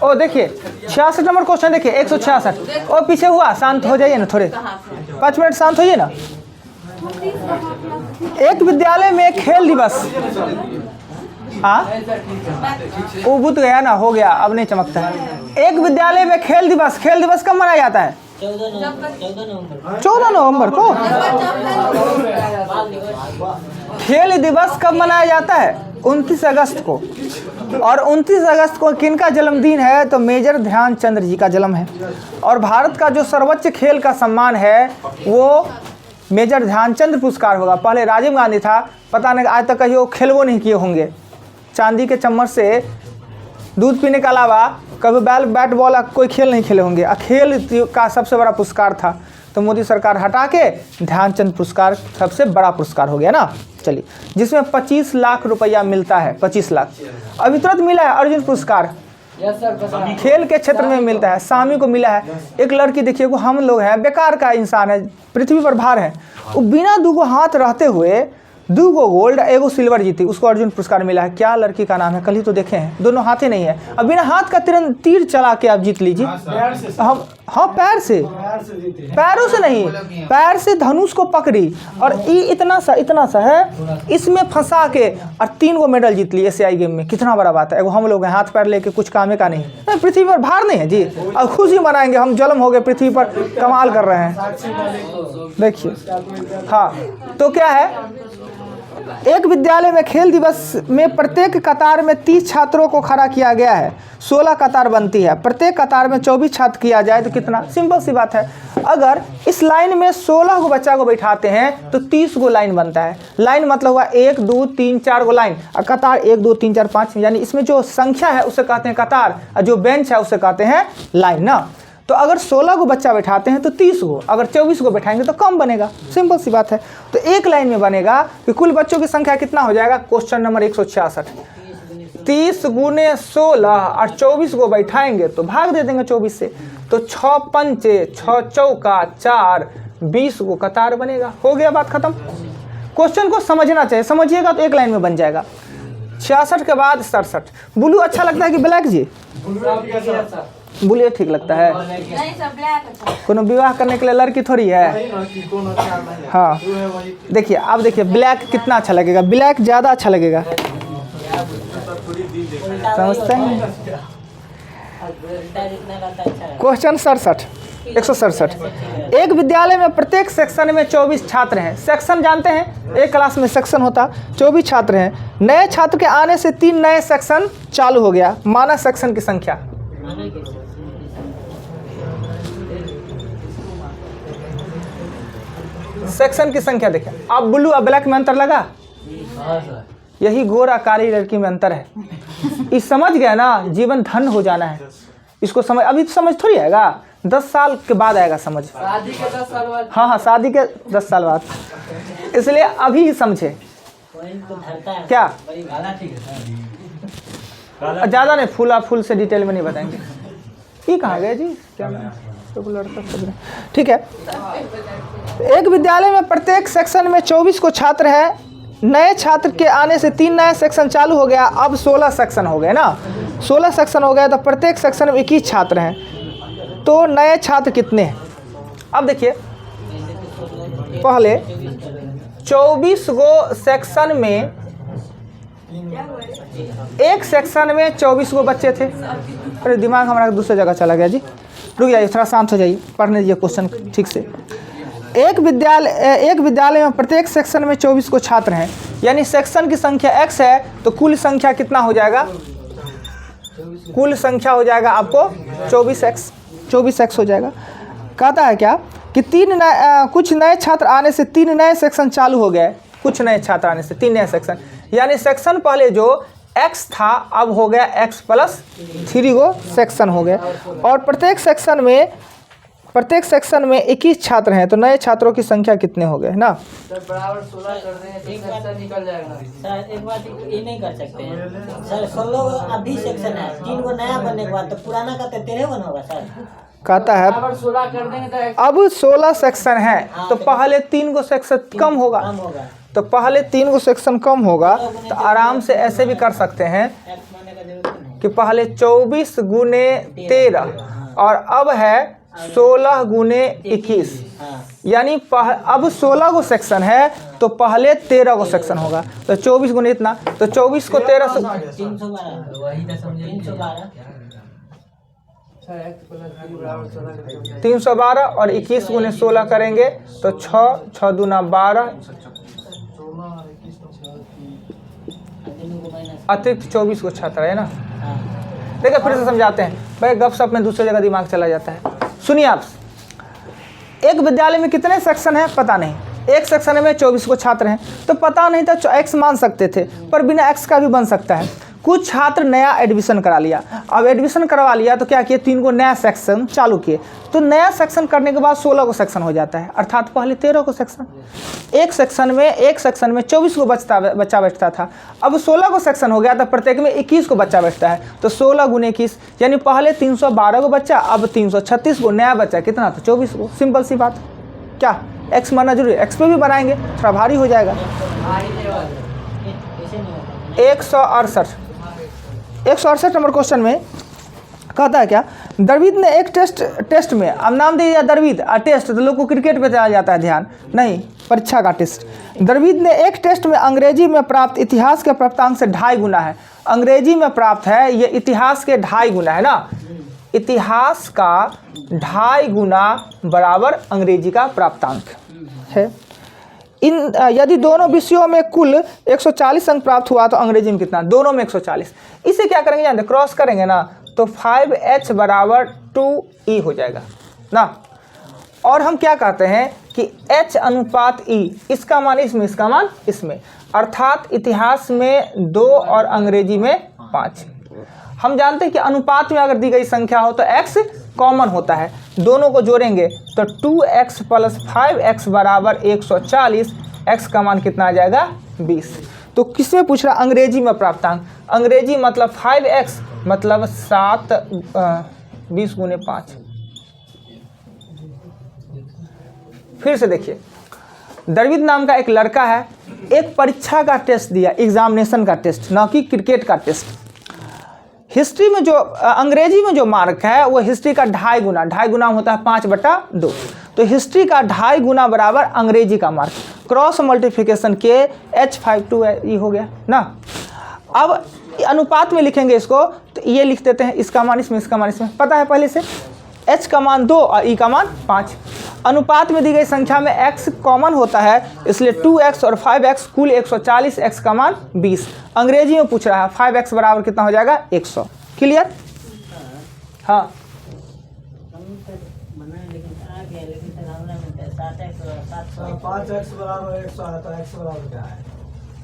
ओ देखिए 66 number question देखिए 166। ओ पीछे हुआ, शांत हो जाइए ना थोड़े, 5 मिनट शांत होइए ना। एक विद्यालय में खेल दिवस, हाँ वो बुत गया ना, हो गया अब नहीं चमकता है। एक विद्यालय में खेल दिवस कब मनाया जाता है? 14 नवंबर को। खेल दिवस कब मनाया जाता है? 29 अगस्त को। और 29 अगस्त को किनका जन्मदिन है? तो मेजर ध्यानचंद जी का जन्म है। और भारत का जो सर्वोच्च खेल का सम्मान है वो मेजर ध्यानचंद पुरस्कार होगा। पहले राजीव गांधी था, पता नहीं आज तक कहीं वो खेलवो नहीं किए होंगे। चांदी के चम्मच से दूध पीने के अलावा कभी बैट बॉल कोई खेल नहीं खेले होंगे। खेल का सबसे बड़ा पुरस्कार था, तो मोदी सरकार हटा के ध्यानचंद पुरस्कार सबसे बड़ा पुरस्कार हो गया ना। चलिए, जिसमें 25 लाख रुपया मिलता है, 25 लाख। अभी तुरंत मिला है अर्जुन पुरस्कार, खेल के क्षेत्र में मिलता है। सामी को मिला है। एक लड़की देखिए, वो हम लोग हैं, बेकार का इंसान है, पृथ्वी पर भार है, वो बिना दूगो हाथ रहते हुए 2 गोल्ड 1 सिल्वर जीती, उसको अर्जुन पुरस्कार मिला है। क्या लड़की का नाम है? कल ही तो देखे हैं, दोनों हाथ ही नहीं है। अब बिना हाथ का तीर चला के आप जीत लीजिए। हाँ पैर से, पैरों से नहीं, पैर से धनुष को पकड़ी और ये इतना सा है, इसमें फंसा के और 3 गो मेडल जीत ली एशियाई गेम में। कितना बड़ा बात है। वो हम लोग हैं हाथ पैर लेके कुछ काम का नहीं, पृथ्वी पर भार नहीं है जी। अब खुशी मनाएंगे, हम जन्म हो गए पृथ्वी पर, कमाल कर रहे हैं। देखिए हाँ, तो क्या है, एक विद्यालय में खेल दिवस में प्रत्येक कतार में 30 छात्रों को खड़ा किया गया है। 16 कतार बनती है, प्रत्येक कतार में 24 छात्र किया जाए तो कितना? सिंपल सी बात है। अगर इस लाइन में 16 को बच्चा को बैठाते हैं तो 30 गो लाइन बनता है। लाइन मतलब हुआ 1 2 3 4 गो लाइन, और कतार 1 2 3 4 5, यानी इसमें जो संख्या है उसे कहते हैं कतार, और जो बेंच है उसे कहते हैं लाइन ना। तो अगर 16 को बच्चा बैठाते हैं तो 30 को, अगर 24 को बैठाएंगे तो कम बनेगा। सिंपल सी बात है। तो एक लाइन में बनेगा कि कुल बच्चों की संख्या कितना हो जाएगा? क्वेश्चन नंबर 166, 30 गुने 16 और 24 को बैठाएंगे तो भाग दे देंगे 24 से, तो 6 पंचे 6 चौका 4, 20 को कतार बनेगा। हो गया, बात खत्म। क्वेश्चन को समझना चाहिए, समझिएगा तो एक लाइन में बन जाएगा। 66 के बाद 67। ब्लू अच्छा लगता है कि ब्लैक जी? ब्लू ठीक लगता है। कोनो विवाह करने के लिए लड़की थोड़ी है। हाँ देखिए, अब देखिए ब्लैक कितना अच्छा लगेगा, ब्लैक ज़्यादा अच्छा लगेगा, समझते हैं। क्वेश्चन 167। एक विद्यालय में प्रत्येक सेक्शन में 24 छात्र हैं। सेक्शन जानते हैं, एक क्लास में सेक्शन होता, 24 छात्र हैं। नए छात्र के आने से 3 नए सेक्शन चालू हो गया। माना सेक्शन की संख्या। सेक्शन की संख्या देखिए। अब ब्लू और ब्लैक में अंतर लगा, यही गोरा काली लड़की में अंतर है। इस समझ गया ना, जीवन धन हो जाना है। इसको समझ, अभी तो समझ थोड़ी आएगा, 10 साल के बाद आएगा समझ। शादी के 10 साल बाद। हाँ शादी के 10 साल बाद, इसलिए अभी समझे। क्या ज़्यादा नहीं, फूल से डिटेल में नहीं बताएंगे। ये कहाँ गए जी? क्या ठीक है। एक विद्यालय में प्रत्येक सेक्शन में 24 को छात्र हैं। नए छात्र के आने से 3 नए सेक्शन चालू हो गया। अब 16 सेक्शन हो गए ना। 16 सेक्शन हो गए तो प्रत्येक सेक्शन में 21 छात्र हैं। तो नए छात्र कितने हैं? अब देखिए, पहले 24 गो सेक्शन में, एक सेक्शन में 24 गो बच्चे थे। अरे दिमाग हमारा दूसरी जगह चला गया जी, रुक जाइए, थोड़ा शांत हो जाइए, पढ़ने दीजिए क्वेश्चन ठीक से। एक विद्यालय में प्रत्येक सेक्शन में 24 को छात्र हैं, यानी सेक्शन की संख्या x है, तो कुल संख्या कितना हो जाएगा? कुल संख्या हो जाएगा आपको 24x हो जाएगा। कहता है क्या कि कुछ नए छात्र आने से 3 नए सेक्शन चालू हो गए। कुछ नए छात्र आने से 3 नए सेक्शन, यानी सेक्शन पहले जो x था अब हो गया x+3 गो सेक्शन हो गए। और प्रत्येक सेक्शन में 21 छात्र हैं, तो नए छात्रों की संख्या कितने हो गए ना? सर बराबर 16 कर दें, एक सेक्शन निकल जाएगा। सर एक बात ये नहीं कर सकते हैं सर, 16 अभी सेक्शन है, 3 गो नया बनने के बाद तो पुराना का 13 बना होगा सर। कहता है बराबर 16 कर देंगे तो अब 16 सेक्शन है, तो पहले 3 गो सेक्शन कम होगा, तो पहले 3 गो सेक्शन कम होगा। तो आराम से ऐसे भी कर सकते हैं कि पहले 24 गुने 13 और अब है 16 गुने 21, हाँ यानी अब 16 को सेक्शन है तो पहले 13 को सेक्शन होगा। तो 24 गुने इतना, तो 24 को 13 से 312 वही तो समझे 312 सर x प्लस b बराबर 16 कर 312 और 21 गुने 16 करेंगे तो 6 दूना 12 अतिरिक्त 24 को 76 है ना। देखिए फिर से समझाते हैं भाई, गपशप में दूसरी जगह दिमाग चला जाता है। सुनिए आप, एक विद्यालय में कितने सेक्शन हैं पता नहीं, एक सेक्शन में 24 को छात्र हैं, तो पता नहीं था x मान सकते थे, पर बिना x का भी बन सकता है। कुछ छात्र नया एडमिशन करा लिया, अब एडमिशन करवा लिया तो क्या किए, 3 को नया सेक्शन चालू किए, तो नया सेक्शन करने के बाद 16 को सेक्शन हो जाता है, अर्थात पहले 13 को सेक्शन। एक सेक्शन में 24 को बच्चा बैठता था, अब 16 को सेक्शन हो गया तो प्रत्येक में 21 को बच्चा बैठता है, तो 16 गुने 21 यानी पहले 312 को बच्चा, अब 336 को नया बच्चा, कितना था 24 को। सिंपल सी बात, क्या x मानना जरूरी है, x पे भी बनाएंगे थोड़ा भारी हो जाएगा। 168 नंबर क्वेश्चन में कहता है क्या, द्रविड़ ने एक टेस्ट में, अब नाम दे दिया द्रविड़ और टेस्ट, तो लोग को क्रिकेट पे चला जाता है ध्यान, नहीं परीक्षा का टेस्ट। द्रविड़ ने एक टेस्ट में अंग्रेजी में प्राप्त इतिहास के प्राप्तांक से 2.5 गुना है, अंग्रेजी में प्राप्त है ये इतिहास के 2.5 गुना है ना, इतिहास का 2.5 गुना बराबर अंग्रेजी का प्राप्तांक है। यदि दोनों विषयों में कुल 140 अंक प्राप्त हुआ तो अंग्रेजी में कितना, दोनों में 140। इसे क्या करेंगे जानते, क्रॉस करेंगे ना तो 5h बराबर 2e हो जाएगा ना। और हम क्या कहते हैं कि h अनुपात e, इसका मान इसमें, इसका मान इसमें, अर्थात इतिहास में 2 और अंग्रेजी में 5। हम जानते हैं कि अनुपात में अगर दी गई संख्या हो तो x कॉमन होता है, दोनों को जोड़ेंगे तो 2x प्लस 5x बराबर 140, x का मान कितना आ जाएगा 20। तो किसमें पूछ रहा, अंग्रेजी में प्राप्तांक, अंग्रेजी मतलब 5x मतलब 20 गुने 5। फिर से देखिए, द्रविड़ नाम का एक लड़का है, एक परीक्षा का टेस्ट दिया, एग्जामिनेशन का टेस्ट, ना कि क्रिकेट का टेस्ट। हिस्ट्री में जो अंग्रेजी में जो मार्क है वो हिस्ट्री का 2.5 गुना, 2.5 गुना होता है 5/2, तो हिस्ट्री का 2.5 गुना बराबर अंग्रेजी का मार्क। क्रॉस मल्टीप्लिकेशन के H52 ये हो गया ना। अब अनुपात में लिखेंगे इसको तो ये लिख देते हैं, इसका मान इसमें, इसका मान इसमें, पता है पहले से। h का मान 2 और e का मान 5। अनुपात में दी गई संख्या में x कॉमन होता है, इसलिए 2x और 5x कुल 140, x का मान 20। अंग्रेजी में पूछ रहा है 5x बराबर कितना हो जाएगा 100। क्लियर? हाँ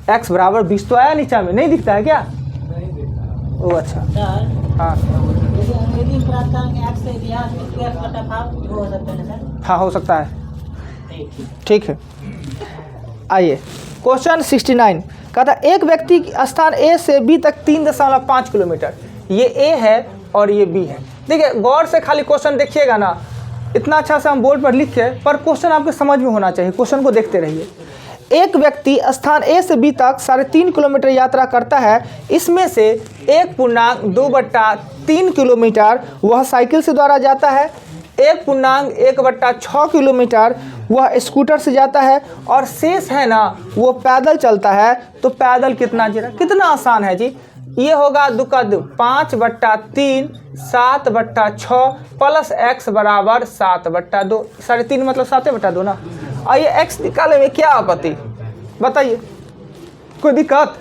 x बराबर 20 तो आया, नीचा में नहीं दिखता है क्या? ओ अच्छा, हाँ अंग्रेजी में प्राप्तांक x से इतिहास में 2x/5 हो सकता है सर? हाँ हो सकता है, ठीक है। आइए क्वेश्चन 69 कहता है एक व्यक्ति स्थान A से B तक 3.5 किलोमीटर, ये A है और ये B है। देखिए गौर से खाली क्वेश्चन देखिएगा ना, इतना अच्छा से हम बोर्ड पर लिखे, पर क्वेश्चन आपके समझ में होना चाहिए, क्वेश्चन को देखते रहिए। एक व्यक्ति स्थान A से B तक 3.5 किलोमीटर यात्रा करता है, इसमें से 1.2/3 किलोमीटर वह साइकिल से द्वारा जाता है, 1.1/6 किलोमीटर वह स्कूटर से जाता है और शेष है ना वो पैदल चलता है। तो पैदल कितना जी, कितना आसान है जी, ये होगा 2 का 2 5/3 7/6 प्लस x बराबर 7/2, 3.5 मतलब 7/2 ना। और ये x निकालने में क्या आपत्ति बताइए, कोई दिक्कत?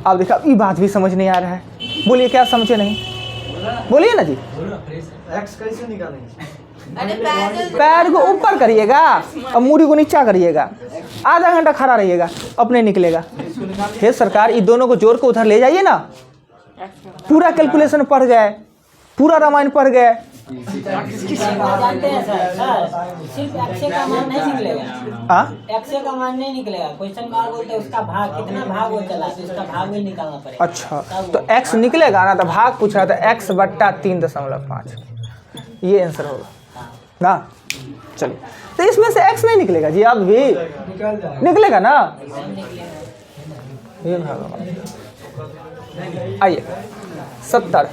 आप देखा ये बात भी समझ नहीं आ रहा है, बोलिए क्या समझे नहीं, बोलिए ना जी। एक्स कैसे निकालेंगे? पैर को ऊपर करिएगा और मूड़ी को नीचा करिएगा, आधा घंटा खड़ा रहिएगा, अपने निकलेगा। हे सरकार, ये दोनों को जोड़ के उधर ले जाइए ना, पूरा कैलकुलेशन पढ़ गए, पूरा रामायण पढ़ गए। जानते हैं सर, सिर्फ x का मान नहीं निकलेगा, x का मान नहीं निकलेगा, क्वेश्चन मार्क बोलते हैं उसका भाग, कितना भाग वो चला तो उसका भाग भी निकालना पड़ेगा। अच्छा तो x निकलेगा ना, तो भाग पूछ रहा था, x/3.5, ये आंसर होगा ना। चलिए तो इसमें से x नहीं निकलेगा जी, अब भी निकलेगा ना। ये आइए 70।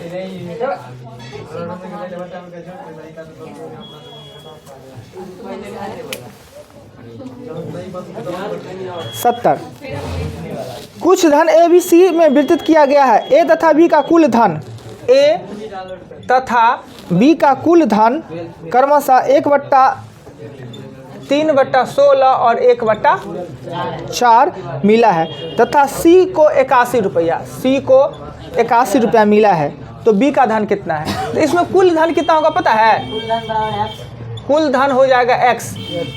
कुछ धन ए बी सी में वितरित किया गया है। ए तथा बी का कुल धन, ए तथा बी का कुल धन क्रमशः 1/3/16 और 1/4 मिला है तथा सी को 81 रुपया, सी को 81 रुपया मिला है। तो बी का धन कितना है? तो इसमें कुल धन कितना होगा पता है? कुल धन बराबर x। कुल धन हो जाएगा x,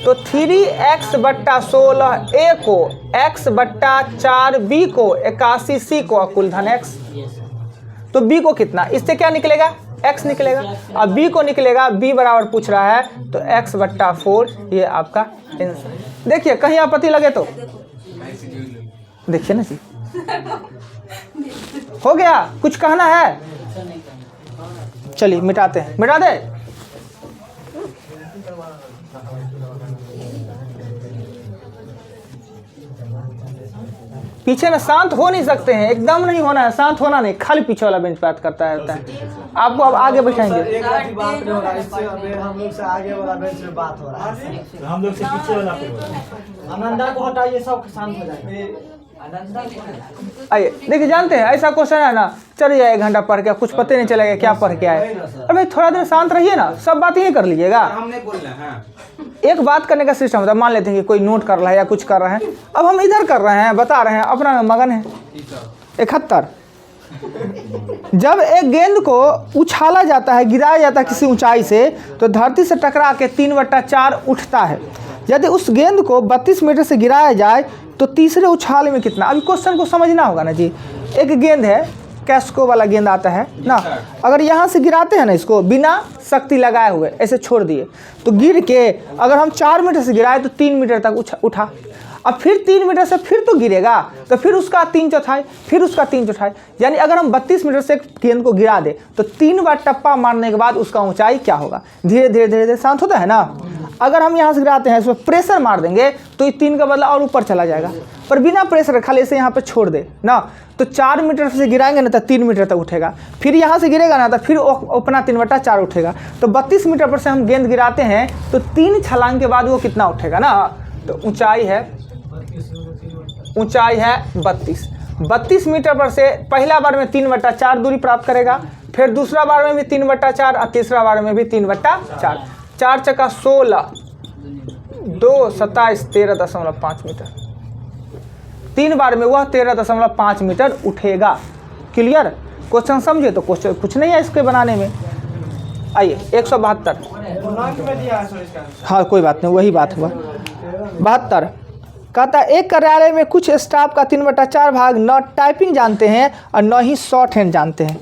तो 3x/16 a को, x/4 b को, 81 c को और कुल धन x। तो b को कितना? इससे क्या निकलेगा? x निकलेगा। अब b को निकलेगा, b बराबर पूछ रहा है तो x/4, ये आपका आंसर। देखिए कहीं आपत्ति लगे तो देखिए ना जी, हो गया। कुछ कहना है? चलिए मिटाते हैं, मिटा दे। पीछे में शांत हो नहीं सकते हैं, एकदम नहीं होना है, शांत होना नहीं, खाली पीछे वाला बेंच बात करता रहता है। आपको अब आगे बैठाएंगे। एक बात नहीं हो रहा है, इससे अभी हम लोग से आगे वाला बेंच में बात हो रहा है, हम लोग से पीछे वाला पे आनंदा को हटाइए, सब शांत हो जाएंगे। आइए देखिए, जानते हैं ऐसा क्वेश्चन है ना, चल जाए 1 घंटा पढ़ के, कुछ पता नहीं चलेगा क्या पढ़ के आए। अरे थोड़ा देर शांत रहिए ना, सब बात यही कर लीजिएगा। हमने बोलना है। एक बात करने का सिस्टम होता है, मान लेते हैं कि कोई नोट कर रहा है या कुछ कर रहे हैं, अब हम इधर कर रहे हैं, बता रहे हैं, अपना में मगन है। 71। जब एक गेंद को उछाला जाता है, गिराया जाता है किसी ऊंचाई से, तो धरती से टकरा के 3/4 उठता है। यदि उस गेंद को 32 मीटर से गिराया जाए तो तीसरे उछाल में कितना? अभी क्वेश्चन को समझना होगा ना जी। एक गेंद है, कैस्को वाला गेंद आता है ना, अगर यहाँ से गिराते हैं ना इसको, बिना शक्ति लगाए हुए ऐसे छोड़ दिए, तो गिर के अगर हम 4 मीटर से गिराए तो 3 मीटर तक उठा। अब फिर 3 मीटर से फिर तो गिरेगा, तो फिर उसका 3/4, फिर उसका 3/4, यानी अगर हम 32 मीटर से गेंद को गिरा दे तो 3 बार टप्पा मारने के बाद उसका ऊंचाई क्या होगा? धीरे धीरे धीरे धीरे शांत होता है ना। अगर हम यहाँ से गिराते हैं, इसमें प्रेशर मार देंगे तो ये 3 का बदला और ऊपर चला जाएगा, पर बिना प्रेशर खाली से यहाँ पे छोड़ दे ना, तो 4 मीटर से गिराएंगे ना तो 3 मीटर तक उठेगा, फिर यहाँ से गिरेगा ना तो फिर अपना 3/4 उठेगा। तो 32 मीटर पर से हम गेंद गिराते हैं तो 3 छलांग के बाद वो कितना उठेगा ना, तो ऊंचाई है 32 मीटर पर से पहला बार में 3/4 दूरी प्राप्त करेगा, फिर दूसरा बार में भी 3/4 और तीसरा बार में भी 3/4। 4 चक्का 16, 2 27 13.5 मीटर। 3 बार में वह 13.5 मीटर उठेगा। क्लियर? क्वेश्चन समझे तो क्वेश्चन कुछ नहीं है इसके बनाने में। आइए 172। हाँ कोई बात नहीं, वही बात हुआ। 72 कहता है, एक कार्यालय में कुछ स्टाफ का 3/4 भाग न टाइपिंग जानते हैं और न ही शॉर्ट हैंड जानते हैं।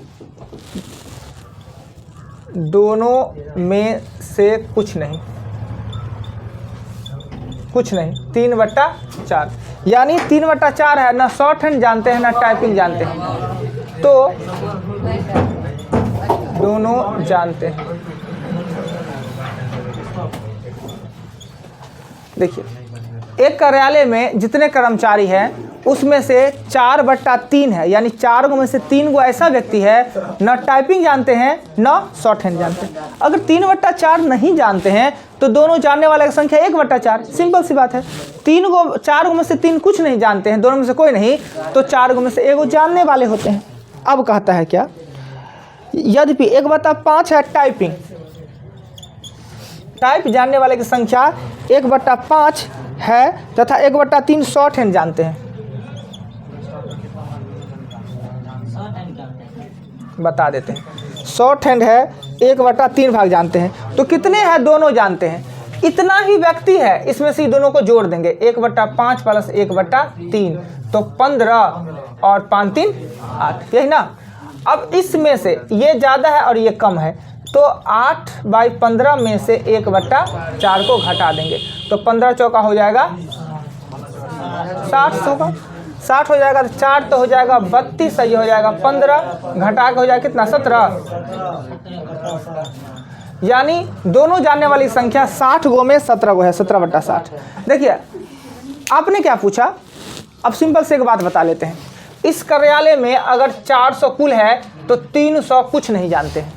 दोनों में से कुछ नहीं, 3/4, यानी 3/4 है, ना शॉर्ट हैंड जानते हैं ना टाइपिंग जानते हैं, तो दोनों जानते हैं। देखिए, एक कार्यालय में जितने कर्मचारी हैं उसमें से 4/3 है, यानी 4 में से 3 गो ऐसा व्यक्ति है न टाइपिंग जानते हैं न शॉर्ट हैंड जानते हैं। अगर 3/4 नहीं जानते हैं तो दोनों जानने वाले की संख्या 1/4, सिंपल सी बात है। 4 में से 3 कुछ नहीं जानते हैं, दोनों में से कोई नहीं, तो 4 में से 1 जानने वाले होते हैं। अब कहता है क्या, यद्यपि 1/5 है टाइपिंग, टाइप जानने वाले की संख्या 1/5 है तथा 1/3 शॉर्ट हैंड जानते हैं। बता देते हैं, शॉर्ट हैंड है 1/3 भाग जानते हैं, तो कितने हैं? दोनों जानते हैं। इतना ही व्यक्ति है, इसमें से दोनों को जोड़ देंगे, 1/5 प्लस 1/3 तो 15 और 5 3 8, यही ना। अब इसमें से ये ज़्यादा है और ये कम है, तो 8/15 में से 1/4 को घटा देंगे, तो 15 चौका हो जाएगा 60 हो जाएगा, तो 4 तो हो जाएगा 32, ये हो जाएगा 15, घटा के हो जाएगा कितना? 17। यानी दोनों जानने वाली संख्या 60 गो में 17 गो है, 17/60। देखिए आपने क्या पूछा, अब सिंपल से एक बात बता लेते हैं। इस कार्यालय में अगर 400 कुल है तो 300 कुछ नहीं जानते हैं।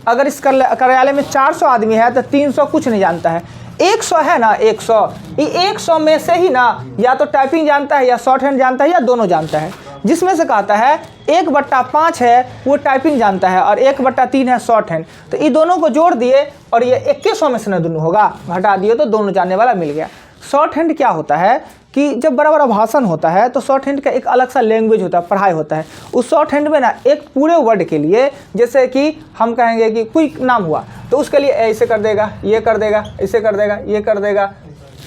अगर इस कार्यालय में 400 आदमी है तो 300 कुछ नहीं जानता है। 100 है ना, 100, ये 100 में से ही ना या तो टाइपिंग जानता है या शॉर्ट हैंड जानता है या दोनों जानता है। जिसमें से कहता है 1/5 है वो टाइपिंग जानता है और 1/3 है शॉर्ट हैंड। तो ये दोनों को जोड़ दिए और ये 2100 में से ना दोनों होगा, घटा दिए तो दोनों जानने वाला मिल गया। शॉर्ट हैंड क्या होता है कि जब बड़ा बड़ा भाषण होता है तो शॉर्ट हैंड का एक अलग सा लैंग्वेज होता है, पढ़ाई होता है। उस शॉर्ट हैंड में ना एक पूरे वर्ड के लिए, जैसे कि हम कहेंगे कि कोई नाम हुआ तो उसके लिए ऐसे कर देगा, ये कर देगा, ऐसे कर देगा, ये कर देगा,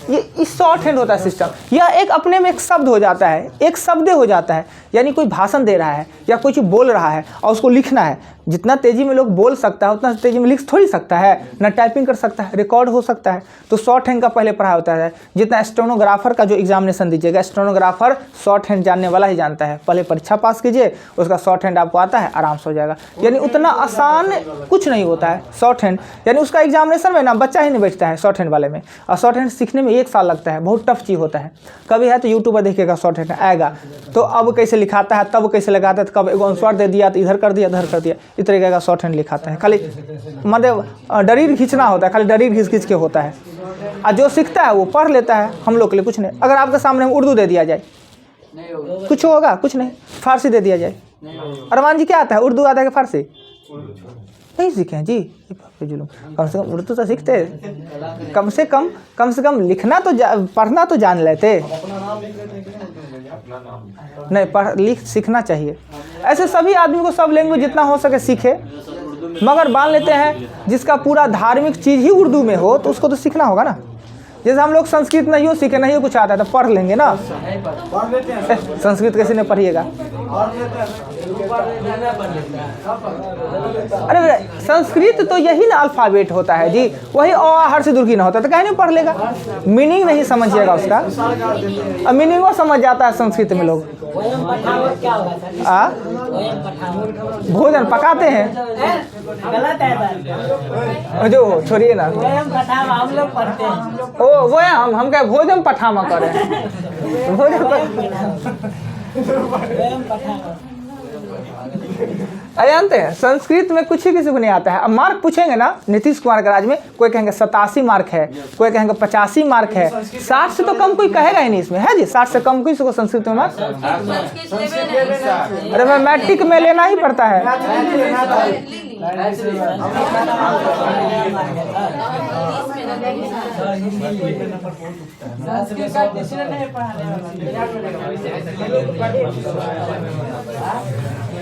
ये इस शॉर्ट हैंड होता है सिस्टम। यह एक अपने में एक शब्द हो जाता है, एक शब्द हो जाता है। यानी कोई भाषण दे रहा है या कोई चीज़ बोल रहा है और उसको लिखना है। जितना तेज़ी में लोग बोल सकता है उतना तेज़ी में लिख थोड़ी सकता है, ना टाइपिंग कर सकता है, रिकॉर्ड हो सकता है। तो शॉर्ट हैंड का पहले पढ़ाई होता है। जितना स्टेनोग्राफर का जो एग्जामिनेशन दीजिएगा, स्टेनोग्राफर शॉर्ट हैंड जानने वाला ही जानता है। पहले परीक्षा पास कीजिए, उसका शॉर्ट हैंड आपको आता है, आराम से हो जाएगा। यानी उतना आसान कुछ नहीं होता है शॉर्ट हैंड। यानी उसका एग्जामिनेशन में ना बच्चा ही नहीं बैठता है शॉर्ट हैंड वाले में। और शॉर्ट हैंड सीखने में 1 साल लगता है, बहुत टफ चीज़ होता है। कभी है तो यूट्यूब पर देखिएगा शॉर्ट हैंड आएगा तो अब कैसे लिखाता है, तब कैसे लगाता है, कब एगो अनुस्वार दे दिया तो इधर कर दिया, इधर कर दिया, इस तरीके का शॉर्ट हैंड लिखाता है। खाली मतलब डरीर खींचना होता है, खाली डरीर खींच के होता है। और जो सीखता है वो पढ़ लेता है, हम लोग के लिए कुछ नहीं। अगर आपके सामने उर्दू दे दिया जाए कुछ होगा? कुछ नहीं। फारसी दे दिया जाए, अरमान जी क्या आता है, उर्दू आता है कि फारसी? नहीं सीखे हैं जी। जुलूम, कम से कम उर्दू तो सीखते, कम से कम लिखना तो पढ़ना तो जान लेते। नहीं, पढ़ लिख सीखना चाहिए। ऐसे सभी आदमी को सब लैंग्वेज जितना हो सके सीखे, मगर मान लेते हैं जिसका पूरा धार्मिक चीज़ ही उर्दू में हो तो उसको तो सीखना होगा ना। जैसे हम लोग संस्कृत नहीं हो सीखे, नहीं कुछ आता है तो पढ़ लेंगे ना। संस्कृत कैसे नहीं पढ़िएगा? अरे संस्कृत तो यही ना अल्फाबेट होता है जी, वही अ हर से दुर्गी ना होता तो कहीं नहीं पढ़ लेगा। मीनिंग नहीं समझिएगा उसका, अब मीनिंग वो समझ जाता है संस्कृत में लोग। भोजन पकाते हैं, गलत है जो छोड़िए ना, हम लोग पढ़ते हैं। ओ वो है, हम क्या भोजन पठामा करें, भोजन जानते हैं संस्कृत में कुछ ही किसी को नहीं आता है। अब मार्क पूछेंगे ना, नीतीश कुमार के राज में कोई कहेंगे 87 मार्क है, कोई कहेंगे 85 मार्क है। 60 से तो कम कोई कहेगा ही नहीं इसमें, है जी? 60 से कम किसी को संस्कृत में मार्क? अरे भाई मैट्रिक में लेना ही पड़ता है।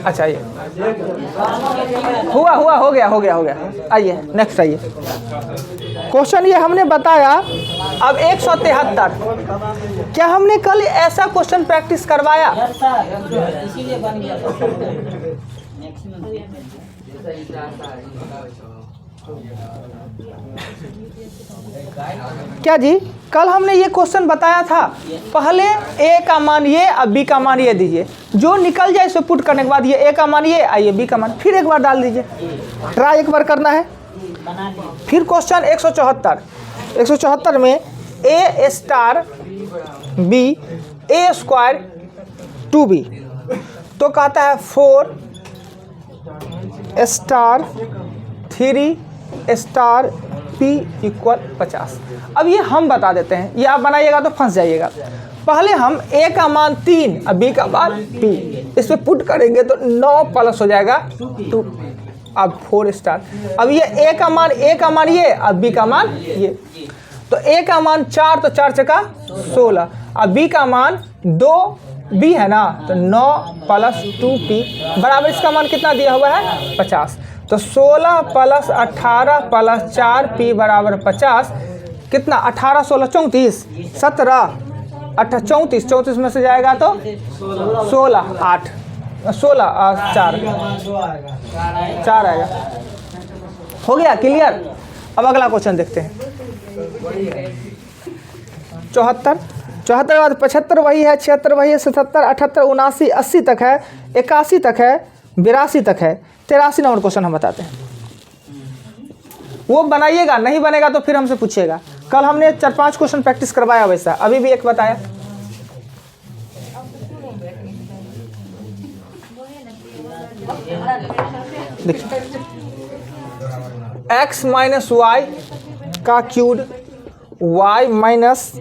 अच्छा आइए, हुआ हो गया। आइए नेक्स्ट आइए। क्वेश्चन ये हमने बताया अब 173। क्या हमने कल ऐसा क्वेश्चन प्रैक्टिस करवाया? इसीलिए बन गया। क्या जी कल हमने ये क्वेश्चन बताया था, पहले ए का मान ये और बी का मान ये दीजिए, जो निकल जाए इसे पुट करने के बाद ये ए का मान ये आइए बी का मान फिर एक बार डाल दीजिए, ट्राई एक बार करना है। फिर क्वेश्चन 174 में ए स्टार बी ए स्क्वायर 2b, तो कहता है 4 स्टार 3 स्टार p इक्वल 50। अब ये हम बता देते हैं, ये आप बनाइएगा तो फंस जाइएगा। पहले हम a का मान 3 और b का मान p, इस पे पुट करेंगे तो 9 प्लस हो जाएगा 2, अब 4 स्टार। अब ये a का मान ये और b का मान ये, तो a का मान 4 तो 4 चका 16 और b का मान 2b है ना, तो 9 प्लस 2p बराबर इसका मान कितना दिया हुआ है 50। तो 16 प्लस 18 प्लस 4p बराबर 50। कितना 18 16 34 17 34 34 में से जाएगा तो 16 8 16 4 आएगा। हो गया क्लियर? अब अगला क्वेश्चन देखते हैं। 74 के बाद 75 वही है, 76 वही है, 77 78 79 80 तक है, 81 तक है, 82 तक है, 83 नंबर क्वेश्चन हम बताते हैं। वो बनाइएगा, नहीं बनेगा तो फिर हमसे पूछिएगा। कल हमने 4-5 क्वेश्चन प्रैक्टिस करवाया वैसा, अभी भी एक बताया। देखिए x माइनस वाई का क्यूब y माइनस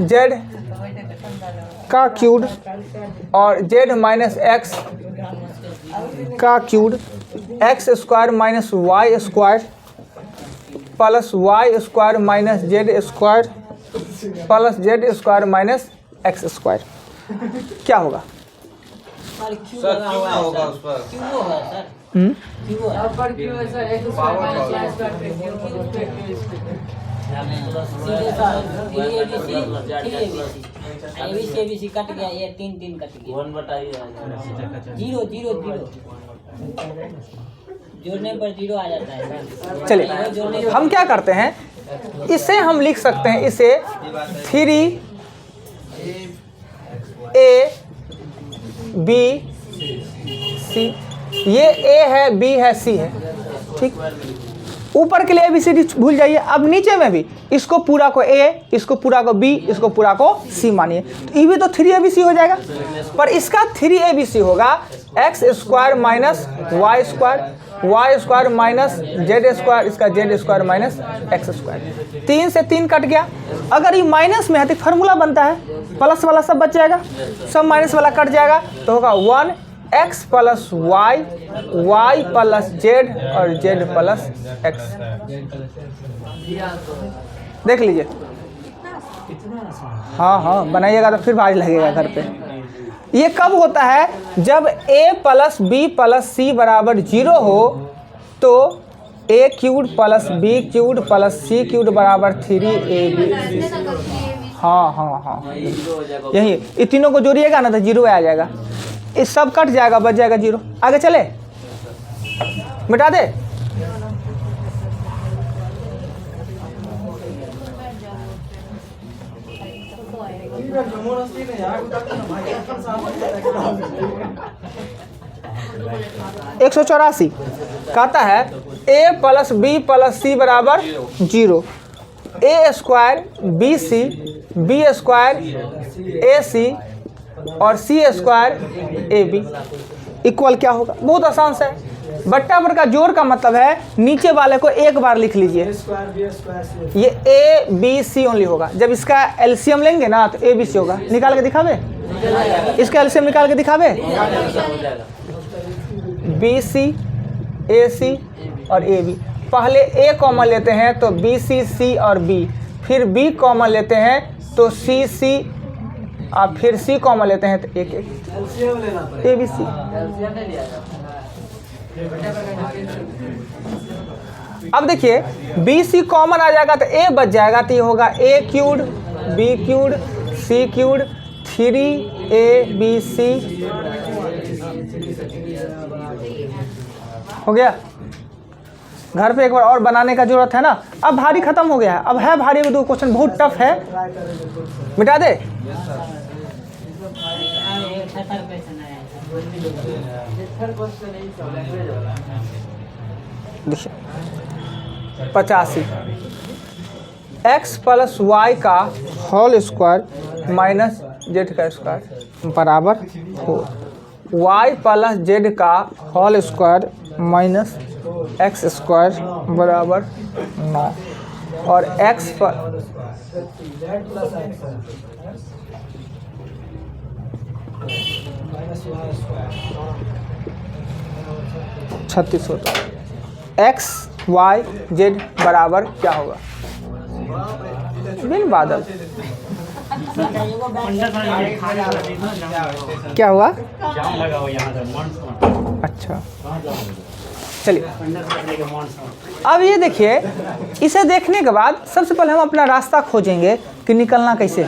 जेड का क्यूब और z माइनस एक्स का cube x square minus y square plus y square minus z square plus z square minus x square क्या होगा? सर क्यों लगा हुआ है होगा सर? उस पर? क्यों होगा सर? क्यों है? अब पर क्यों है सर? एक स्क्वायर माइनस y स्क्वायर पे क्यों पे क्यों सीधे सर 3 ABC ABC कट गया, ये 3 3 कट गया। 1 बताइए 0 0 0 जोड़ने पर 0 आ जाता है सर। चलिए हम क्या करते हैं, इसे हम लिख सकते हैं, इसे 3 A B C, ये A है, B है, C है, ठीक। ऊपर के लिए ABCD भूल जाइए। अब नीचे में भी इसको पूरा को A, इसको पूरा को B, इसको पूरा को C मानिए, तो ये भी तो 3ABC हो जाएगा। पर इसका 3ABC होगा x square minus y square minus z square, इसका z square minus x square. 3 से 3 कट गया। अगर ये माइनस में है तो फार्मूला बनता है, प्लस वाला सब बच जाएगा, सब माइनस वाला कट जाएगा, तो होगा 1x plus y, y plus z और जेड प्लस एक्स। देख लीजिए, हाँ बनाइएगा तो फिर भारी लगेगा घर पे। ये कब होता है? जब a plus b plus c बराबर 0 हो तो a cube plus b cube plus c cube बराबर 3ab। हाँ यही, ये तीनों को जोड़िएगा ना तो 0 आ जाएगा, इस सब कट जाएगा, बच जाएगा 0। आगे चले, मिटा दे। एक 184 कहता है a plus b plus c बराबर 0, a square b c, b square a c और c square a b equal क्या होगा? बहुत आसान से है। बट्टा पर का जोड़ का मतलब है नीचे वाले को एक बार लिख लीजिए, ये ए बी सी ओनली होगा। जब इसका एलसीएम लेंगे ना तो ए बी सी होगा। निकाल के दिखावे, इसका एलसीएम निकाल के दिखावे। बी सी ए सी और ए बी, पहले ए कॉमन लेते हैं तो बी सी सी और बी, फिर बी कॉमन लेते हैं तो सी सी, और फिर सी कॉमन लेते हैं तो एक एक ए बी सी। अब देखिए बी सी कॉमन आ जाएगा तो ए बच जाएगा, तो ये होगा ए cube B cube C cube 3abc हो गया। घर पे एक बार और बनाने का जरूरत है ना। अब भारी खत्म हो गया है, अब है भारी, दो क्वेश्चन बहुत टफ है, मिटा दे। देखिए 85 x प्लस वाई का होल स्क्वायर माइनस जेड का स्क्वायर बराबर 4, वाई प्लस जेड का whole square minus x square बराबर 9 और x पर 36 होता है। एक्स वाई जेड बराबर क्या होगा? बिन बादल क्या हुआ? अच्छा चलिए, अब ये देखिए, इसे देखने के बाद सबसे पहले हम अपना रास्ता खोजेंगे कि निकलना कैसे।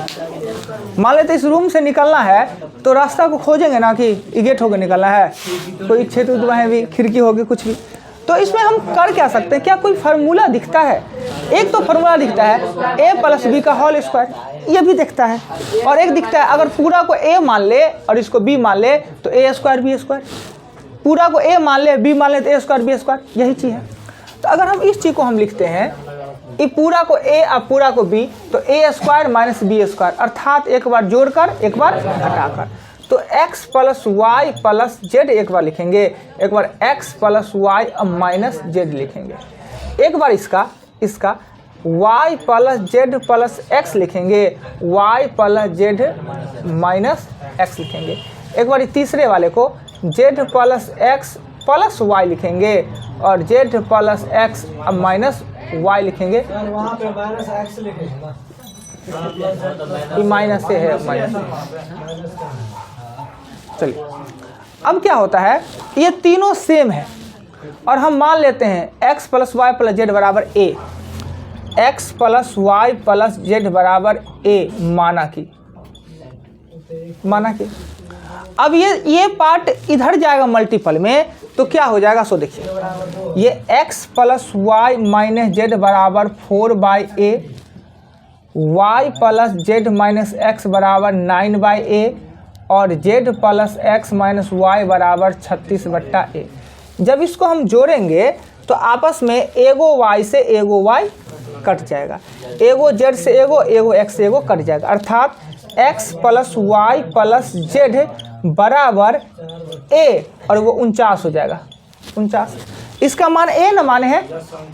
मान लेते इस रूम से निकलना है तो रास्ता को खोजेंगे ना कि ये गेट होकर निकलना है, कोई क्षेत्र में भी खिड़की होगी कुछ भी। तो इसमें हम कर क्या सकते हैं? क्या कोई फार्मूला दिखता है? एक तो फार्मूला दिखता है a प्लस बी का होल स्क्वायर, ये भी दिखता है, और एक दिखता है अगर पूरा को a मान ले और इसको b मान ले तो a स्क्वायर बी स्क्वायर, पूरा को a मान ले b मान ले तो a स्क्वायर बी स्क्वायर, यही चीज़ है। तो अगर हम इस चीज़ को हम लिखते हैं, ये पूरा को a और पूरा को b, तो a square minus b square, अर्थात एक बार जोड़कर एक बार घटाकर। तो x plus y plus z एक बार लिखेंगे, एक बार x plus y minus z लिखेंगे, एक बार इसका y plus z plus x लिखेंगे, y plus z minus x लिखेंगे, एक बार तीसरे वाले को z plus x plus y लिखेंगे और z plus x minus y लिखेंगे। सर वहाँ पे माइनस एक्स लिखेंगे ना, ये माइनस से है, माइनस। चलिए अब क्या होता है, ये तीनों सेम है और हम मान लेते हैं x plus y plus z बराबर a, x plus y plus z बराबर a माना कि अब ये पार्ट इधर जाएगा मल्टीपल में तो क्या हो जाएगा, सो देखिए ये x plus y minus z बराबर 4/a, y plus z minus x बराबर 9/a और z plus x minus y बराबर 36/a। जब इसको हम जोड़ेंगे तो आपस में एगो y से एगो y कट जाएगा, एगो z से एगो x से एगो कट जाएगा, अर्थात x plus y plus z बराबर a और वो 49 हो जाएगा, 49। इसका मान a न माने है,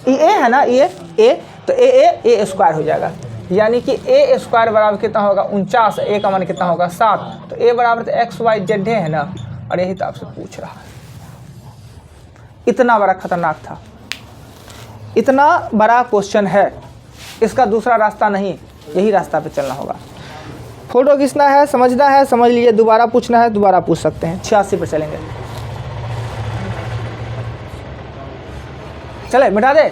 ये a है ना, ये a, तो a स्क्वायर हो जाएगा, यानी कि a स्क्वायर बराबर कितना होगा 49, a का मान कितना होगा 7, तो a बराबर तो एक्स वाई जेड है ना, और यही तो आपसे पूछ रहा है। इतना बड़ा खतरनाक था, इतना बड़ा क्वेश्चन है, इसका दूसरा रास्ता नहीं, यही रास्ता पे चलना होगा। फोटो खींचना है, समझना है समझ लीजिए, दोबारा पूछना है दोबारा पूछ सकते हैं। 86 पे चलेंगे, चले मिटा दे,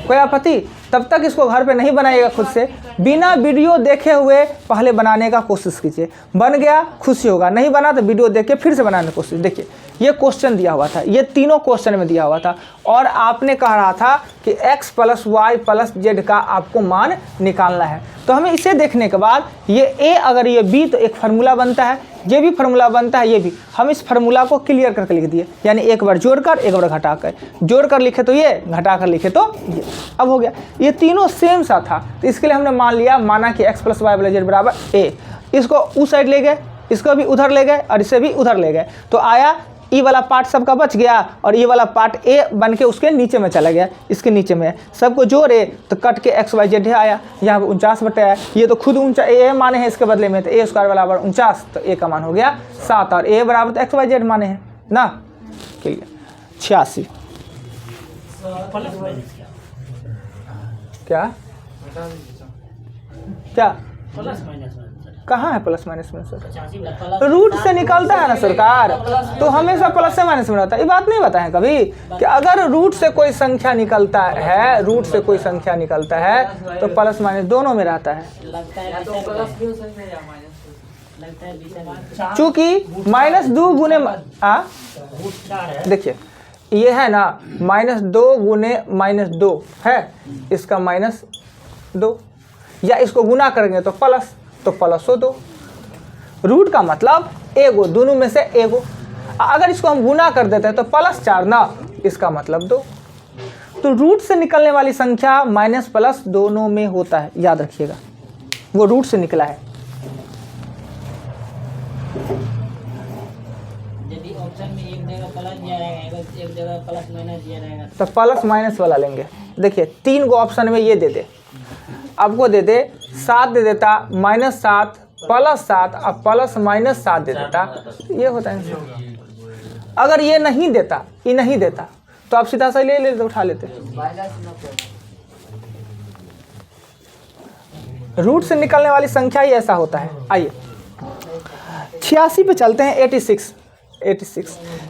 कोई आपत्ति? तब तक इसको घर पे नहीं बनाइएगा, खुद से बिना वीडियो देखे हुए पहले बनाने का कोशिश कीजिए, बन गया खुशी होगा, नहीं बना तो वीडियो देख के फिर से बनाने की कोशिश। देखिए ये क्वेश्चन दिया हुआ था, ये तीनों क्वेश्चन में दिया हुआ था और आपने कह रहा था कि x plus y plus z का आपको मान निकालना है, तो हमें इसे देखने के बाद ये a अगर ये b तो एक फार्मूला बनता है, ये भी फार्मूला बनता है, ये भी, हम इस फार्मूला को क्लियर करके लिख दिए, यानी एक बार जोड़कर एक बार घटाकर, जोड़कर लिखे तो ये, घटाकर लिखे तो ये, अब हो गया। ये तीनों सेम सा था तो इसके लिए हमने मान लिया, माना कि x plus y plus z बराबर a, इसको उस साइड ले गए, इसको भी उधर ले गए और इसे भी उधर ले गए, तो आया ई वाला पार्ट सबका बच गया और ये वाला पार्ट a बन के उसके नीचे में चला गया, इसके नीचे में सबको जोड़े तो कट के x वाई जेड आया, यहाँ पे 49 आया, ये तो खुद a माने हैं इसके बदले में, तो a स्क्वायर बराबर 49, तो a का मान हो गया 7 और a बराबर तो x वाई जेड माने हैं ना, क्लियर। 86 क्या क्या प्लस माइनस कहाँ है प्लस माइनस में सर? रूट से निकलता है ना सरकार, तो हमेशा प्लस से माइनस में रहता है। ये बात नहीं बताएं कभी कि अगर रूट से कोई संख्या निकलता है, रूट से कोई संख्या निकलता है तो प्लस माइनस दोनों में रहता है, चूंकि -2 गुने देखिए ये है ना -2 गुने -2 है, इसका -2 या इसको गुना करेंगे तो प्लस, तो प्लस हो 2, रूट का मतलब एगो, दोनों में से एगो, अगर इसको हम गुना कर देते हैं तो +4 ना, इसका मतलब 2। तो रूट से निकलने वाली संख्या माइनस प्लस दोनों में होता है, याद रखिएगा, वो रूट से निकला है। यदि ऑप्शन में एक जगह प्लस दिया रहेगा, एक जगह प्लस माइनस दिया रहेगा, तो प्लस माइनस वाला लेंगे। देखिए 3 गो ऑप्शन में ये दे दे, आपको दे दे 7 दे देता, -7 +7 अब प्लस माइनस 7 दे देता, ये होता है। अगर ये नहीं देता, ये नहीं देता तो आप सीधा सा ले लेते, उठा लेते। रूट से निकलने वाली संख्या ही ऐसा होता है। आइए 86 पे चलते हैं।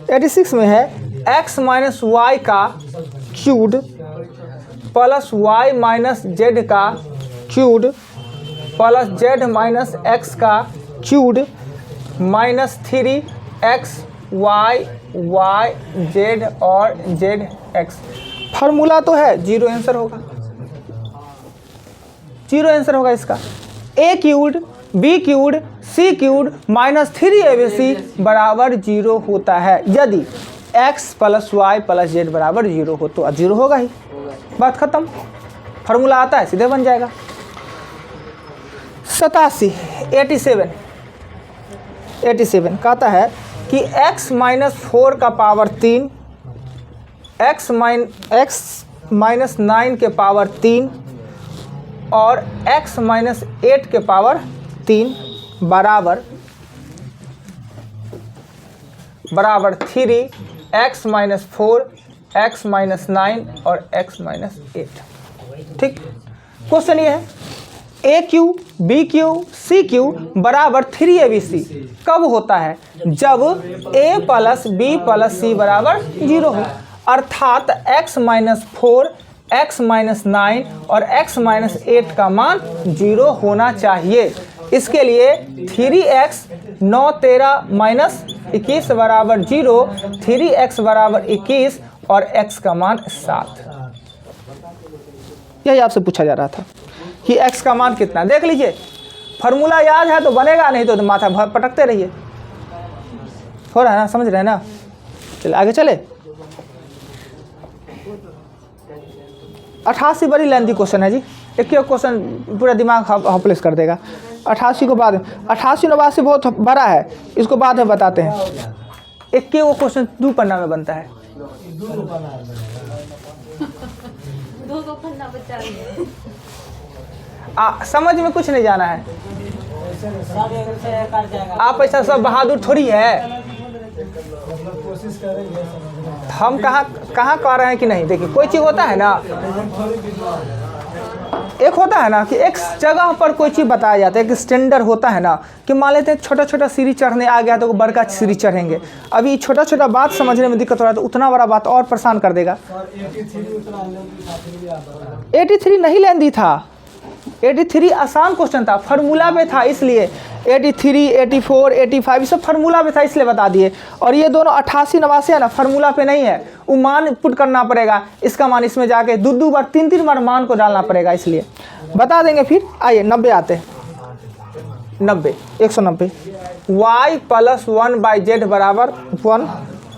86 में है x माइनस वाई का cube plus y minus z का cube plus z minus x का क्यूब -3x वाई जेड और जेड एक्स। फार्मूला तो है, जीरो आंसर होगा, जीरो आंसर होगा इसका। a cube b cube c cube -3abc बराबर 0 होता है यदि x plus y plus z बराबर 0 हो, तो 0 होगा ही, बात खत्म। फार्मूला आता है, सीधे बन जाएगा। 87 87 कहता है कि x माइनस 4 का पावर 3, x माइनस 9 के पावर 3 और x माइनस 8 के पावर 3 बराबर 3 x माइनस 4, x माइनस 9 और x माइनस 8। ठीक, क्वेश्चन ये है a cube b cube c cube बराबर 3abc कब होता है? जब a plus b plus c बराबर 0 हो, अर्थात x माइनस 4, x माइनस 9 और x माइनस 8 का मान 0 होना चाहिए। इसके लिए 3x 9 13 माइनस 21 बराबर 0, 3x बराबर 21 और x का मान 7। यही आपसे पूछा जा रहा था कि x का मान कितना। देख लीजिए, फार्मूला याद है तो बनेगा, नहीं तो माथा पटकते रहिए। हो रहा है ना, समझ रहे हैं ना? चलिए आगे चले। 88 बड़ी लेंथी क्वेश्चन है जी, एक ही क्वेश्चन पूरा दिमाग हॉपलेस कर देगा। 88 को बाद 88 89 बहुत बड़ा है, इसको बाद में बताते हैं। एक के वो क्वेश्चन 2 पन्ना में बनता है। दो पन्ना बचा है। समझ में कुछ नहीं जाना है। सब एक से कट जाएगा। आप ऐसा सब बहादुर थोड़ी है। कोशिश करेंगे। हम कहाँ कह रहे हैं कि नहीं। देखिए, कोई चीज़ होता है ना, एक होता है ना कि एक जगह पर कोई चीज़ बताया जाता है, एक स्टैंडर्ड होता है ना कि मान लेते हैं छोटा छोटा सीढ़ी चढ़ने आ गया तो बड़का सीढ़ी चढ़ेंगे। अभी छोटा छोटा बात समझने में दिक्कत हो रहा है तो उतना बड़ा बात और परेशान कर देगा। 83 नहीं लेंदी था, 83 आसान क्वेश्चन था, फार्मूला पे था, इसलिए 83 84 85 ये सब फार्मूला पे था, इसलिए बता दिए। और ये दोनों 88 89 है ना, फार्मूला पे नहीं है, वो मान पुट करना पड़ेगा। इसका मान इसमें जाके 2 बार 3 बार मान को डालना पड़ेगा, इसलिए बता देंगे। फिर आइए 90 आते हैं। 90 190 y प्लस 1/z बराबर 1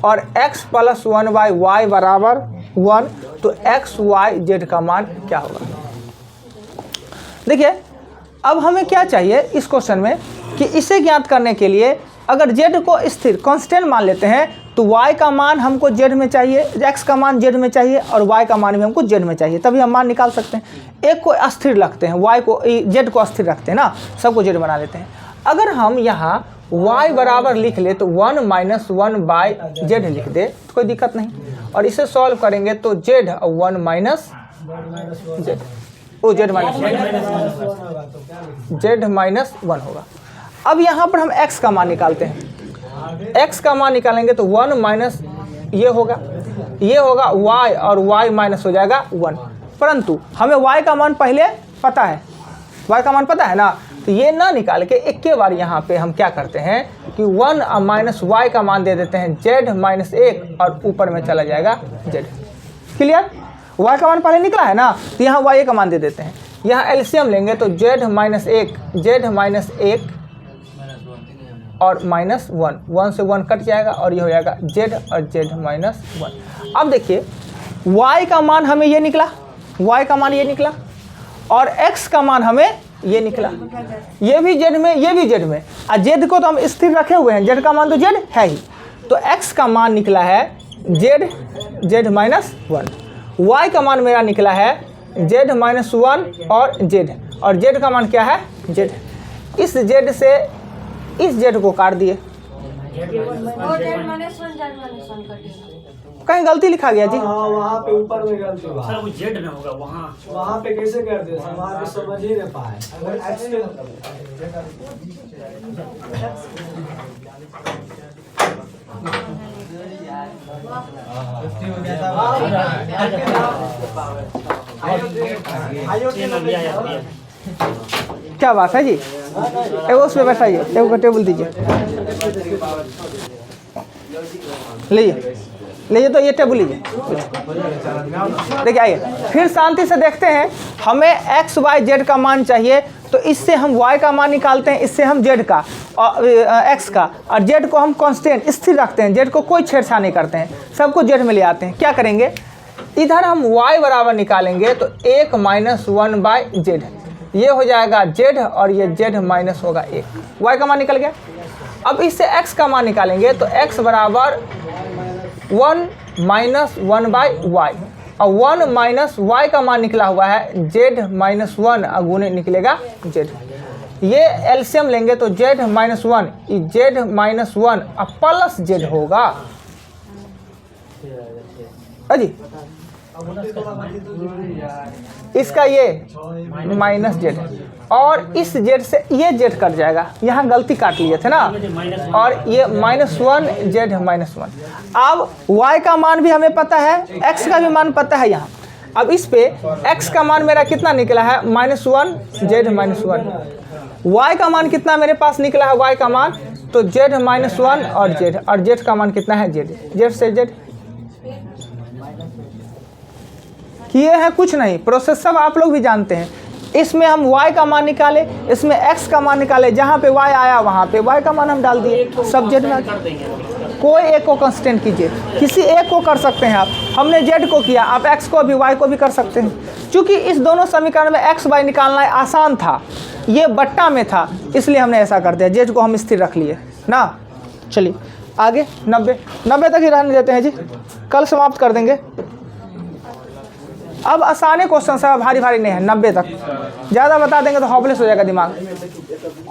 और x प्लस 1/y बराबर 1, तो x y z का मान क्या होगा? देखिए, अब हमें क्या चाहिए इस क्वेश्चन में कि इसे ज्ञात करने के लिए अगर z को स्थिर कांस्टेंट मान लेते हैं तो y का मान हमको z में चाहिए, x का मान z में चाहिए और y का मान भी हमको z में चाहिए, तभी हम मान निकाल सकते हैं। एक को अस्थिर रखते हैं, y को z को अस्थिर रखते हैं ना, सबको z बना लेते हैं। अगर हम यहाँ y बराबर लिख ले तो 1 - 1/z लिख दे तो कोई दिक्कत नहीं, और इसे सॉल्व करेंगे तो z 1 minus z z minus 1 होगा। अब यहाँ पर हम x का मान निकालते हैं। x का मान निकालेंगे तो 1 माइनस ये होगा y और y माइनस हो जाएगा 1, परंतु हमें y का मान पहले पता है, y का मान पता है ना, तो ये ना निकाल के एक के बार यहाँ पे हम क्या करते हैं कि 1 माइनस y का मान दे देते हैं z माइनस 1 और ऊपर में चला जाएगा z। क्लियर? y का मान पहले निकला है ना, तो यहाँ y का मान दे देते हैं। यहाँ एलसीएम लेंगे तो z माइनस 1 और माइनस 1 से 1 कट जाएगा और ये हो जाएगा z और z माइनस 1। अब देखिए, y का मान हमें ये निकला, y का मान ये निकला और x का मान हमें ये निकला, ये भी z में ये भी z में, और z को तो हम स्थिर रखे हुए हैं, z का मान तो z है ही, तो x का मान निकला है z माइनस 1, y का मान मेरा निकला है z माइनस 1 और z का मान क्या है z। इस z से इस z को काट दिए, कहीं गलती लिखा गया जी। हाँ, वहाँ पे ऊपर में गलती हुआ। सर वो जेड में होगा वहाँ पे कैसे कर दिया सर, वहाँ पे समझ ही नहीं पाए। अगर x के क्या बात है जी, एगो उस पर बैठाइए, एगो का टेबल दीजिए, लीजिए तो ये टेबल लीजिए। देखिए आइए फिर शांति से देखते हैं, हमें x y z का मान चाहिए, तो इससे हम y का मान निकालते हैं, इससे हम z का और x का, और z को हम कांस्टेंट स्थिर रखते हैं, z को कोई छेड़छाड़ नहीं करते हैं, सबको z में ले आते हैं। क्या करेंगे, इधर हम y बराबर निकालेंगे तो 1 माइनस 1/z, ये हो जाएगा z और ये z माइनस होगा 1, y का मान निकल गया। अब इससे x का मान निकालेंगे तो x बराबर 1 माइनस 1/y, और 1 माइनस y का मान निकला हुआ है z माइनस 1 गुणे निकलेगा z। ये एलसीएम लेंगे तो z minus 1 z minus 1 plus z होगा। अजी इसका ये माइनस जेड, और इस जेड से ये जेड कट जाएगा, यहाँ गलती काट लिए थे ना, और ये -1 जेड -1। अब y का मान भी हमें पता है, x का भी मान पता है यहाँ। अब इस पे x का मान मेरा कितना निकला है -1 जेड -1, y का मान कितना मेरे पास निकला है, y का मान तो z -1 और z का मान कितना है z से z। किए हैं कुछ नहीं, प्रोसेस सब आप लोग भी जानते हैं। इसमें हम y का मान निकाले, इसमें x का मान निकाले, जहाँ पे y आया वहाँ पे y का मान हम डाल दिए, सब z में। कोई एक को कंस्टेंट कीजिए, किसी एक को कर सकते हैं आप। हमने z को किया, आप x को भी y को भी कर सकते हैं। क्योंकि इस दोनों समीकरण में x y निकालना आसान था, ये बट्टा में था, इसलिए हमने ऐसा कर दिया, z को हम स्थिर रख लिए ना। चलिए आगे 90 तक ही रहने देते हैं जी, कल समाप्त कर देंगे। अब आसाने क्वेश्चन सब भारी नहीं है, 90 तक ज़्यादा बता देंगे तो हॉपलेस हो जाएगा दिमाग।